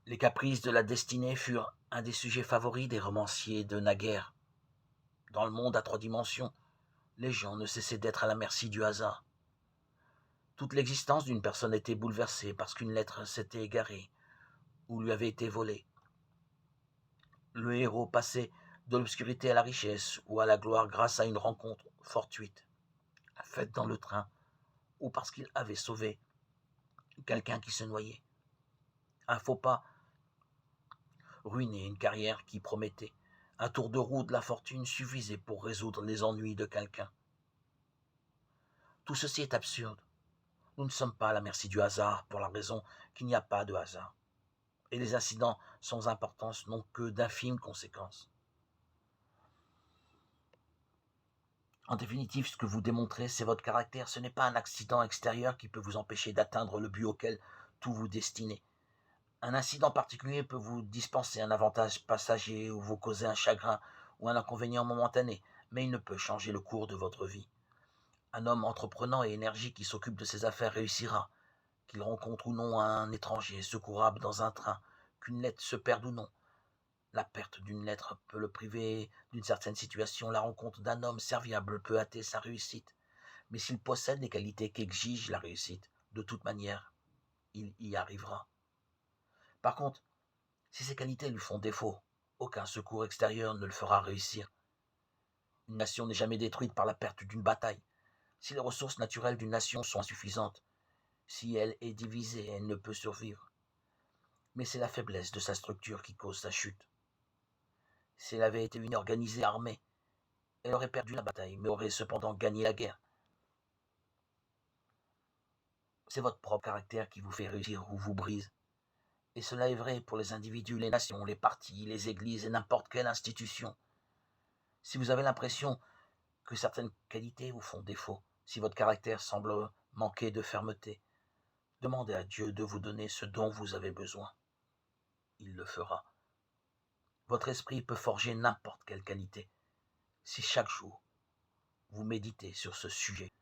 Les caprices de la destinée furent un des sujets favoris des romanciers de naguère. Dans le monde à 3 dimensions, les gens ne cessaient d'être à la merci du hasard. Toute l'existence d'une personne était bouleversée parce qu'une lettre s'était égarée ou lui avait été volée. Le héros passait de l'obscurité à la richesse ou à la gloire grâce à une rencontre fortuite, faite dans le train, ou parce qu'il avait sauvé quelqu'un qui se noyait. Un faux pas ruinait une carrière qui promettait. Un tour de roue de la fortune suffisait pour résoudre les ennuis de quelqu'un. Tout ceci est absurde. Nous ne sommes pas à la merci du hasard pour la raison qu'il n'y a pas de hasard. Et les incidents sans importance n'ont que d'infimes conséquences. En définitive, ce que vous démontrez, c'est votre caractère. Ce n'est pas un accident extérieur qui peut vous empêcher d'atteindre le but auquel tout vous destinez. Un incident particulier peut vous dispenser un avantage passager ou vous causer un chagrin ou un inconvénient momentané, mais il ne peut changer le cours de votre vie. Un homme entreprenant et énergique qui s'occupe de ses affaires réussira, qu'il rencontre ou non un étranger secourable dans un train, qu'une lettre se perde ou non. La perte d'une lettre peut le priver d'une certaine situation, la rencontre d'un homme serviable peut hâter sa réussite. Mais s'il possède les qualités qu'exige la réussite, de toute manière, il y arrivera. Par contre, si ces qualités lui font défaut, aucun secours extérieur ne le fera réussir. Une nation n'est jamais détruite par la perte d'une bataille. Si les ressources naturelles d'une nation sont insuffisantes, si elle est divisée, elle ne peut survivre. Mais c'est la faiblesse de sa structure qui cause sa chute. Si elle avait été une organisée armée, elle aurait perdu la bataille, mais aurait cependant gagné la guerre. C'est votre propre caractère qui vous fait réussir ou vous brise. Et cela est vrai pour les individus, les nations, les partis, les églises et n'importe quelle institution. Si vous avez l'impression que certaines qualités vous font défaut, si votre caractère semble manquer de fermeté, demandez à Dieu de vous donner ce dont vous avez besoin. Il le fera. Votre esprit peut forger n'importe quelle qualité, si chaque jour vous méditez sur ce sujet.